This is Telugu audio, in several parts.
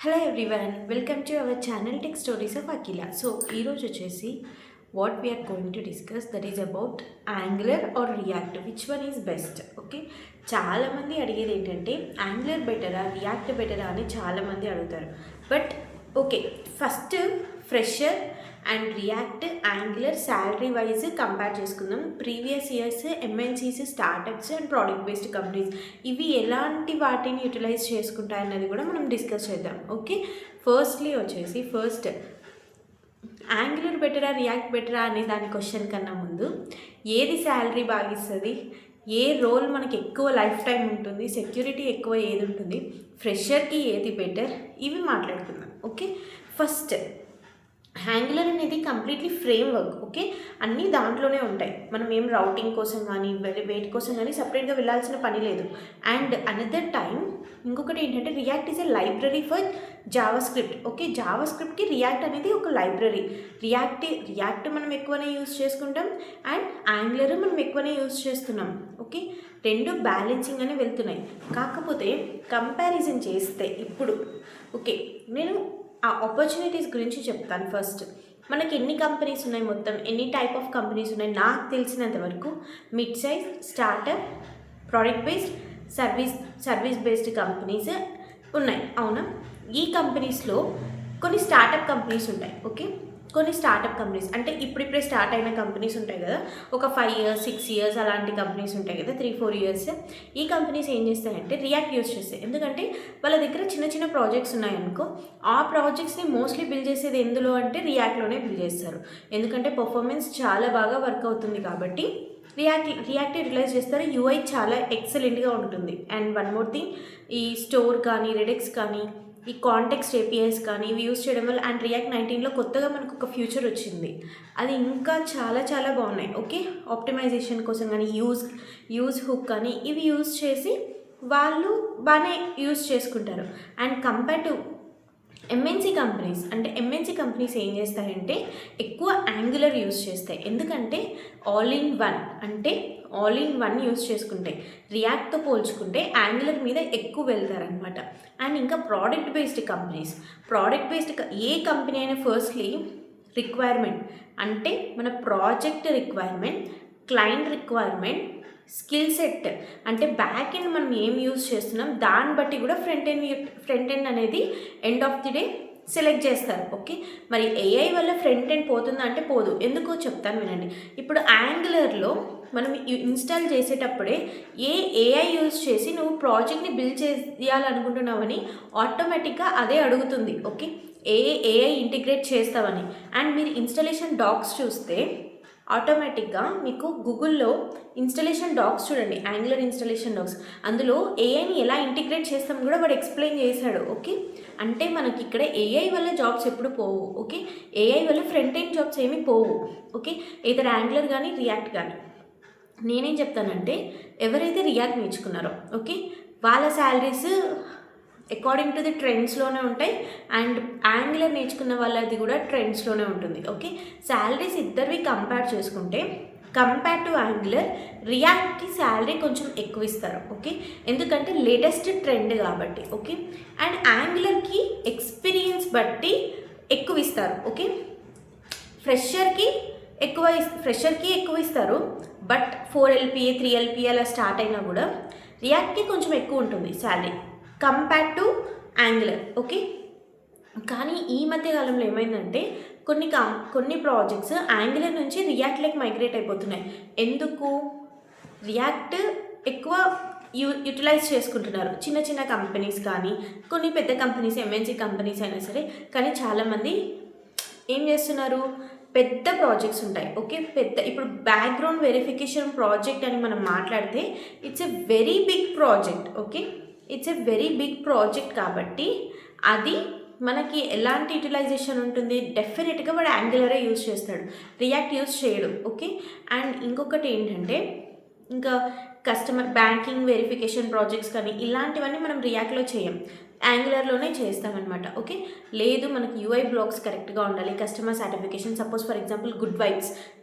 Hello everyone, welcome to our channel tech stories of Akhila. So ఈరోజు వచ్చేసి what we are going to discuss that is about Angular or React, which one is best. Okay, చాలామంది అడిగేది ఏంటంటే యాంగులర్ బెటరా రియాక్ట్ బెటరా అని చాలామంది అడుగుతారు. But okay, first fresher and React Angular salary wise compare చేసుకుందాం. Previous years MNCs, startups and product based companies ఇవి ఎలాంటి వాటిని యూటిలైజ్ చేసుకుంటాయన్నది కూడా మనం డిస్కస్ చేద్దాం. ఓకే, ఫస్ట్ యాంగులర్ బెటరా రియాక్ట్ బెటరా అనే దాని క్వశ్చన్ కన్నా ముందు ఏది శాలరీ బాగా ఇస్తుంది, ఏ రోల్ మనకి ఎక్కువ లైఫ్ టైం ఉంటుంది, సెక్యూరిటీ ఎక్కువ ఏది ఉంటుంది, ఫ్రెషర్కి ఏది బెటర్, ఇవి మాట్లాడుకుందాం. ఓకే, ఫస్ట్ యాంగులర్ అనేది కంప్లీట్లీ ఫ్రేమ్ వర్క్. ఓకే, అన్నీ దాంట్లోనే ఉంటాయి. మనం ఏం రౌటింగ్ కోసం కానీ వెయిట్ కోసం కానీ సపరేట్గా వెళ్ళాల్సిన పని లేదు. అండ్ అనదర్ టైం ఇంకొకటి ఏంటంటే React is a library for JavaScript. Okay, జావా స్క్రిప్ట్కి రియాక్ట్ అనేది ఒక లైబ్రరీ. రియాక్ట్ మనం ఎక్కువనే యూజ్ చేసుకుంటాం అండ్ యాంగులర్ మనం ఎక్కువనే యూజ్ చేస్తున్నాం. ఓకే, రెండు బ్యాలెన్సింగ్ అని వెళ్తున్నాయి. కాకపోతే కంపారిజన్ చేస్తే ఇప్పుడు ఓకే, నేను ఆ ఆపర్చునిటీస్ గురించి చెప్తాను. ఫస్ట్ మనకి ఎన్ని కంపెనీస్ ఉన్నాయి, మొత్తం ఎన్ని టైప్ ఆఫ్ కంపెనీస్ ఉన్నాయి నాకు తెలిసినంత వరకు mid size, startup, product based, service based companies ఉన్నాయి. అవునా, ఈ కంపెనీస్లో కొన్ని స్టార్టప్ కంపెనీస్ ఉంటాయి. ఓకే, కొన్ని స్టార్టప్ కంపెనీస్ అంటే ఇప్పుడిప్పుడే స్టార్ట్ అయిన కంపెనీస్ ఉంటాయి కదా, ఒక 5 years 6 years అలాంటి కంపెనీస్ ఉంటాయి కదా, 3-4 years. ఈ కంపెనీస్ ఏం చేస్తాయంటే రియాక్ట్ యూజ్ చేస్తాయి. ఎందుకంటే వాళ్ళ దగ్గర చిన్న చిన్న ప్రాజెక్ట్స్ ఉన్నాయనుకో, ఆ ప్రాజెక్ట్స్ని మోస్ట్లీ బిల్డ్ చేసేది ఎందులో అంటే రియాక్ట్లోనే బిల్డ్ చేస్తారు. ఎందుకంటే పర్ఫార్మెన్స్ చాలా బాగా వర్క్ అవుతుంది కాబట్టి రియాక్ట్ యూటిలైజ్ చేస్తారు. యూఐ చాలా ఎక్సలెంట్గా ఉంటుంది. అండ్ వన్ మోర్ థింగ్, ఈ స్టోర్ కానీ రెడెక్స్ కానీ ఈ కాంటెక్స్ట్ ఏపీఐస్ కానీ ఇవి యూజ్ చేయడం వల్ల అండ్ రియాక్ట్ 19లో కొత్తగా మనకు ఒక ఫ్యూచర్ వచ్చింది, అది ఇంకా చాలా చాలా బాగున్నాయి. ఓకే, ఆప్టిమైజేషన్ కోసం కానీ యూజ్ హుక్ కానీ ఇవి యూజ్ చేసి వాళ్ళు బాగానే యూజ్ చేసుకుంటారు. And compare to MNC companies ఏం చేస్తాయంటే ఎక్కువ యాంగులర్ యూజ్ చేస్తాయి. ఎందుకంటే ఆల్ ఇన్ వన్ యూజ్ చేసుకుంటాయి. రియాక్ట్తో పోల్చుకుంటే యాంగులర్ మీద ఎక్కువ వెళ్తారనమాట. అండ్ ఇంకా ప్రోడక్ట్ బేస్డ్ ఏ కంపెనీ అయినా ఫస్ట్లీ రిక్వైర్మెంట్ అంటే మన project requirement, client requirement, skill set అంటే బ్యాక్ ఎండ్ మనం ఏం యూజ్ చేస్తున్నాం దాన్ని బట్టి కూడా ఫ్రంట్ ఎండ్ అనేది end of the day select చేస్తారు. ఓకే, మరి ఏఐ వల్ల ఫ్రంట్ ఎండ్ పోతుందా అంటే పోదు. ఎందుకో చెప్తాను వినండి. ఇప్పుడు యాంగులర్లో మనం ఇన్స్టాల్ చేసేటప్పుడే ఏఐ యూజ్ చేసి నువ్వు ప్రాజెక్ట్ని బిల్డ్ చేయాలనుకుంటున్నావని ఆటోమేటిక్గా అదే అడుగుతుంది. ఓకే, ఏఐ ఇంటిగ్రేట్ చేస్తావని. అండ్ మీరు ఇన్స్టాలేషన్ డాక్స్ చూస్తే ఆటోమేటిక్గా మీకు గూగుల్లో ఇన్స్టలేషన్ డాక్స్ చూడండి, యాంగులర్ ఇన్స్టలేషన్ డాక్స్, అందులో ఏఐని ఎలా ఇంటిగ్రేట్ చేస్తాం కూడా వాడు ఎక్స్ప్లెయిన్ చేశాడు. ఓకే, అంటే మనకి ఇక్కడ ఏఐ వల్ల జాబ్స్ ఎప్పుడు పోవు. ఓకే, ఏఐ వల్ల ఫ్రంట్ ఎండ్ జాబ్స్ ఏమీ పోవు. ఓకే, ఇతర యాంగులర్ కానీ రియాక్ట్ కానీ. నేనేం చెప్తానంటే ఎవరైతే రియాక్ట్ నేర్చుకున్నారో ఓకే, వాళ్ళ శాలరీస్ అకార్డింగ్ టు ది ట్రెండ్స్లోనే ఉంటాయి. అండ్ యాంగులర్ నేర్చుకున్న వాళ్ళది కూడా ట్రెండ్స్లోనే ఉంటుంది. ఓకే, శాలరీస్ ఇద్దరివి కంపేర్ టు యాంగులర్, రియాక్ట్కి శాలరీ కొంచెం ఎక్కువ ఇస్తారు. ఓకే, ఎందుకంటే లేటెస్ట్ ట్రెండ్ కాబట్టి. ఓకే, అండ్ యాంగులర్కి ఎక్స్పీరియన్స్ బట్టి ఎక్కువ ఇస్తారు. ఓకే, ఫ్రెషర్కి ఎక్కువ ఇస్తారు. బట్ 4 LPA 3 LPA అలా స్టార్ట్ అయినా కూడా రియాక్ట్కి కొంచెం ఎక్కువ ఉంటుంది salary compare to Angular. Okay, కానీ ఈ మధ్య కాలంలో ఏమైందంటే కొన్ని ప్రాజెక్ట్స్ యాంగులర్ నుంచి రియాక్ట్లోకి మైగ్రేట్ అయిపోతున్నాయి. ఎందుకు? రియాక్ట్ ఎక్కువ యూటిలైజ్ చేసుకుంటున్నారు చిన్న చిన్న కంపెనీస్ కానీ కొన్ని పెద్ద కంపెనీస్, ఎంఎన్సీ కంపెనీస్ అయినా సరే. కానీ చాలామంది ఏం చేస్తున్నారు, పెద్ద ప్రాజెక్ట్స్ ఉంటాయి. ఓకే, ఇప్పుడు బ్యాక్గ్రౌండ్ వెరిఫికేషన్ ప్రాజెక్ట్ అని మనం మాట్లాడితే it's a very big project. Okay, it's a very big project కాబట్టి అది మనకి ఎలాంటి యూటిలైజేషన్ ఉంటుంది, డెఫినెట్గా వాడు యాంగులరే యూజ్ చేస్తాడు, రియాక్ట్ యూజ్ చేయడు. ఓకే, అండ్ ఇంకొకటి ఏంటంటే ఇంకా కస్టమర్ బ్యాంకింగ్ వెరిఫికేషన్ ప్రాజెక్ట్స్ కానీ ఇలాంటివన్నీ మనం రియాక్ట్లో చేయం, యాంగులర్లోనే చేస్తామన్నమాట. ఓకే, లేదు మనకి యూఐ బ్లాక్స్ కరెక్ట్గా ఉండాలి, customer satisfaction, suppose for example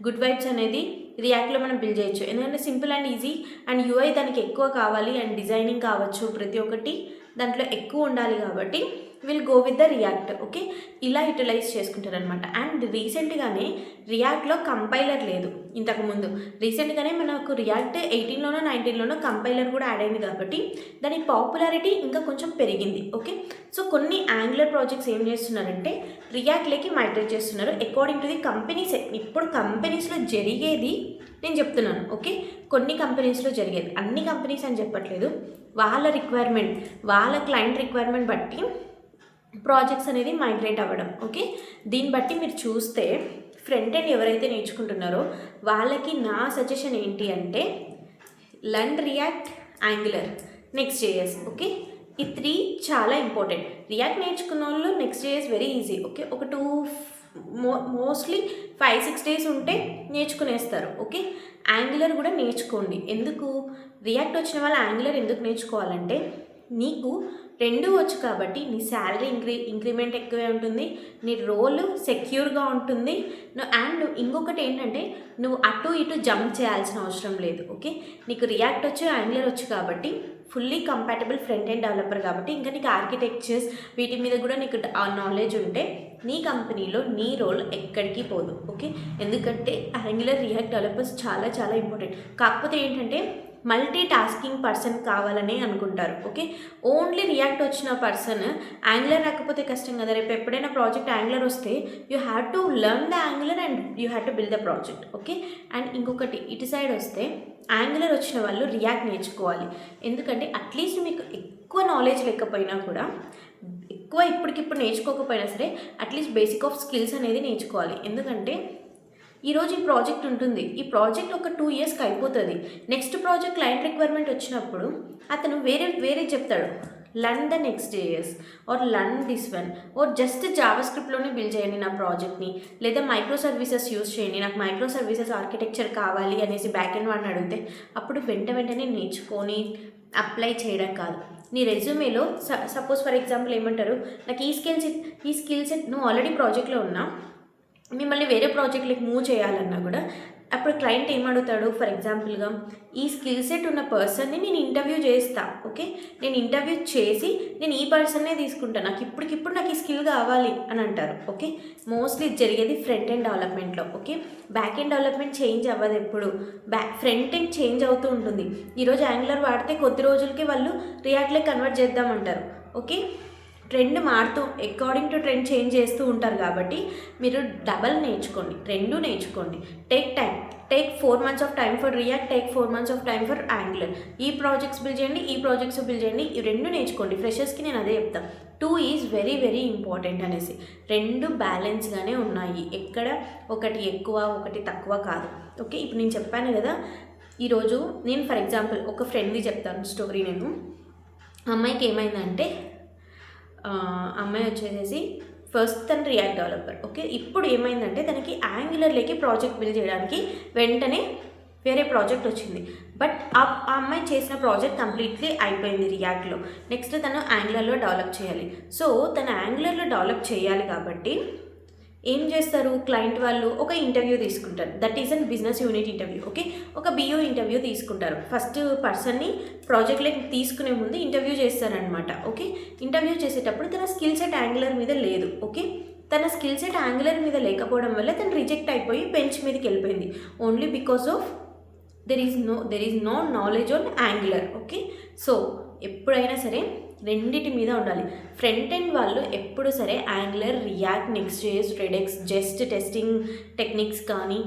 good vibes అనేది రియాక్ట్లో మనం బిల్డ్ చేయొచ్చు. ఎందుకంటే simple and easy and UI దానికి ఎక్కువ కావాలి అండ్ డిజైనింగ్ కావచ్చు, ప్రతి ఒక్కటి దాంట్లో ఎక్కువ ఉండాలి కాబట్టి will go with the react. Okay, ఇలా యూటిలైజ్ చేసుకుంటారు అనమాట. అండ్ రీసెంట్గానే రియాక్ట్లో కంపైలర్ లేదు. ఇంతకుముందు రీసెంట్గానే మనకు రియాక్ట్ 18లోనో 19లోనో కంపైలర్ కూడా యాడ్ అయింది కాబట్టి దాని పాపులారిటీ ఇంకా కొంచెం పెరిగింది. ఓకే, సో కొన్ని యాంగులర్ ప్రాజెక్ట్స్ ఏం చేస్తున్నారంటే రియాక్ట్లోకి మైగ్రేట్ చేస్తున్నారు అకార్డింగ్ టు ది కంపెనీస్. ఇప్పుడు కంపెనీస్లో జరిగేది నేను చెప్తున్నాను. ఓకే, కొన్ని కంపెనీస్లో జరిగేది, అన్ని కంపెనీస్ అని చెప్పట్లేదు. వాళ్ళ రిక్వైర్మెంట్, వాళ్ళ క్లయింట్ రిక్వైర్మెంట్ బట్టి ప్రాజెక్ట్స్ అనేది మైగ్రేట్ అవ్వడం. ఓకే, దీన్ని బట్టి మీరు చూస్తే ఫ్రంట్ ఎండ్ ఎవరైతే నేర్చుకుంటున్నారో వాళ్ళకి నా సజెషన్ ఏంటి అంటే learn react, angular, next JS. Okay, ఈ 3 చాలా ఇంపార్టెంట్. రియాక్ట్ నేర్చుకున్న వాళ్ళు next JS very easy. Okay, ఒక మోస్ట్లీ 5-6 డేస్ ఉంటే నేర్చుకునేస్తారు. ఓకే, యాంగులర్ కూడా నేర్చుకోండి. ఎందుకు రియాక్ట్ వచ్చిన వాళ్ళు యాంగులర్ ఎందుకు నేర్చుకోవాలంటే నీకు 2 వచ్చు కాబట్టి నీ శాలరీ ఇంక్రిమెంట్ ఎక్కువే ఉంటుంది, నీ రోల్ సెక్యూర్గా ఉంటుంది. అండ్ ఇంకొకటి ఏంటంటే నువ్వు అటు ఇటు జంప్ చేయాల్సిన అవసరం లేదు. ఓకే, నీకు రియాక్ట్ వచ్చు, యాంగులర్ వచ్చు కాబట్టి fully compatible front end developer కాబట్టి ఇంకా నీకు ఆర్కిటెక్చర్స్ వీటి మీద కూడా నీకు నాలెడ్జ్ ఉంటే నీ కంపెనీలో నీ రోల్ ఎక్కడికి పోదు. ఓకే, ఎందుకంటే యాంగులర్ రియాక్ట్ డెవలపర్స్ చాలా చాలా ఇంపార్టెంట్. కాకపోతే ఏంటంటే మల్టీ టాస్కింగ్ పర్సన్ కావాలని అనుకుంటారు. ఓకే, ఓన్లీ రియాక్ట్ వచ్చిన పర్సన్ యాంగులర్ రాకపోతే కష్టం కదా. రేపు ఎప్పుడైనా ప్రాజెక్ట్ యాంగులర్ వస్తే you have to learn the angular and you have to build the project. Okay, and ఇంకొకటి ఇటు సైడ్ వస్తే యాంగులర్ వచ్చిన వాళ్ళు రియాక్ట్ నేర్చుకోవాలి. ఎందుకంటే అట్లీస్ట్ మీకు ఎక్కువ నాలెడ్జ్ లేకపోయినా కూడా, ఎక్కువ ఇప్పటికిప్పుడు నేర్చుకోకపోయినా సరే అట్లీస్ట్ బేసిక్ ఆఫ్ స్కిల్స్ అనేది నేర్చుకోవాలి. ఎందుకంటే ఈరోజు ఈ ప్రాజెక్ట్ ఉంటుంది, ఈ ప్రాజెక్ట్ ఒక 2 ఇయర్స్కి అయిపోతుంది. నెక్స్ట్ ప్రాజెక్ట్ క్లయింట్ రిక్వైర్మెంట్ వచ్చినప్పుడు అతను వేరే చెప్తాడు, learn the Next JS or learn this one or just జావా స్క్రిప్ట్లోనే బిల్డ్ చేయండి నా ప్రాజెక్ట్ని, లేదా మైక్రో సర్వీసెస్ యూస్ చేయండి, నాకు మైక్రో సర్వీసెస్ ఆర్కిటెక్చర్ కావాలి అనేసి బ్యాక్ ఎండ్ వాడిని అడిగితే అప్పుడు వెంటనే నేర్చుకొని అప్లై చేయడం కాదు. నీ రెజ్యూమేలో సపోజ్ ఫర్ ఎగ్జాంపుల్ ఏమంటారు, నాకు ఈ స్కిల్ సెట్ నువ్వు ఆల్రెడీ ప్రాజెక్ట్లో ఉన్నా, మిమ్మల్ని వేరే ప్రాజెక్ట్లకు మూవ్ చేయాలన్నా కూడా అప్పుడు క్లయింట్ ఏమడుగుతాడు, ఫర్ ఎగ్జాంపుల్గా ఈ స్కిల్ సెట్ ఉన్న పర్సన్ని నేను ఇంటర్వ్యూ చేస్తా. ఓకే, నేను ఇంటర్వ్యూ చేసి నేను ఈ పర్సన్నే తీసుకుంటాను, నాకు ఇప్పటికిప్పుడు నాకు ఈ స్కిల్ కావాలి అని అంటారు. ఓకే, మోస్ట్లీ జరిగేది ఫ్రంట్ ఎండ్ డెవలప్మెంట్లో. Okay, back end development change అవ్వదు ఎప్పుడు, ఫ్రంట్ ఎండ్ చేంజ్ అవుతూ ఉంటుంది. ఈరోజు యాంగులర్ వాడితే కొద్ది రోజులకి వాళ్ళు రియాక్ట్లోకి కన్వర్ట్ చేద్దామంటారు. ఓకే, ట్రెండ్ మారుతూ అకార్డింగ్ టు ట్రెండ్ చేంజ్ చేస్తూ ఉంటారు కాబట్టి మీరు డబల్ నేర్చుకోండి, 2 నేర్చుకోండి. Take 4 months of time for react, take 4 months of time for angular. ఈ ప్రాజెక్ట్స్ బిల్డ్ చేయండి, ఈ ప్రాజెక్ట్స్ బిల్డ్ చేయండి, ఈ 2 నేర్చుకోండి. ఫ్రెషర్స్కి నేను అదే చెప్తాను, 2 ఈజ్ వెరీ వెరీ ఇంపార్టెంట్ అనేసి. 2 బ్యాలెన్స్గానే ఉన్నాయి, ఎక్కడ ఒకటి ఎక్కువ ఒకటి తక్కువ కాదు. ఓకే, ఇప్పుడు నేను చెప్పాను కదా, ఈరోజు నేను ఫర్ ఎగ్జాంపుల్ ఒక ఫ్రెండ్ది చెప్తాను స్టోరీ. నేను అమ్మాయికి ఏమైందంటే, అమ్మాయి వచ్చేసేసి ఫస్ట్ తను రియాక్ట్ డెవలపర్. ఓకే, ఇప్పుడు ఏమైందంటే తనకి యాంగులర్లోకి ప్రాజెక్ట్ బిల్డ్ చేయడానికి వెంటనే వేరే ప్రాజెక్ట్ వచ్చింది. బట్ ఆ అమ్మాయి చేసిన ప్రాజెక్ట్ కంప్లీట్లీ అయిపోయింది రియాక్ట్లో. నెక్స్ట్ తను యాంగులర్లో డెవలప్ చేయాలి. సో తను యాంగులర్లో డెవలప్ చేయాలి కాబట్టి ఏం చేస్తారు, క్లయింట్ వాళ్ళు ఒక ఇంటర్వ్యూ తీసుకుంటారు. That is an business unit interview. Okay, ఒక బిఓ ఇంటర్వ్యూ తీసుకుంటారు. ఫస్ట్ పర్సన్ని ప్రాజెక్ట్లోకి తీసుకునే ముందు ఇంటర్వ్యూ చేస్తారనమాట. ఓకే, ఇంటర్వ్యూ చేసేటప్పుడు తన స్కిల్ సెట్ యాంగులర్ మీద లేదు. ఓకే, తన స్కిల్ సెట్ యాంగులర్ మీద లేకపోవడం వల్ల తను రిజెక్ట్ అయిపోయి బెంచ్ మీదకి వెళ్ళిపోయింది. Only because of there is no knowledge on Angular. Okay, so ఎప్పుడైనా సరే రెండిటి మీద ఉండాలి. ఫ్రంట్ ఎండ్ వాళ్ళు ఎప్పుడు సరే angular, react, next JS, redex, just testing techniques కానీ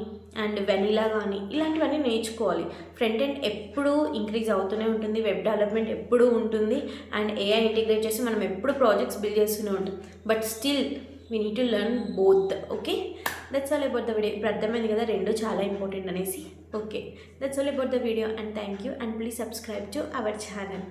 అండ్ వెనిలా కానీ ఇలాంటివన్నీ నేర్చుకోవాలి. ఫ్రంట్ ఎండ్ ఎప్పుడూ ఇంక్రీజ్ అవుతూనే ఉంటుంది, వెబ్ డెవలప్మెంట్ ఎప్పుడూ ఉంటుంది, అండ్ ఏఐ ఇంటిగ్రేట్ చేసి మనం ఎప్పుడు ప్రాజెక్ట్స్ బిల్డ్ చేస్తూనే ఉంటాం. But still we need to learn both. Okay, that's all about the video. ఇప్పుడు అర్థమైంది కదా 2 చాలా ఇంపార్టెంట్ అనేసి. Okay, that's all about the video and thank you and please subscribe to our channel.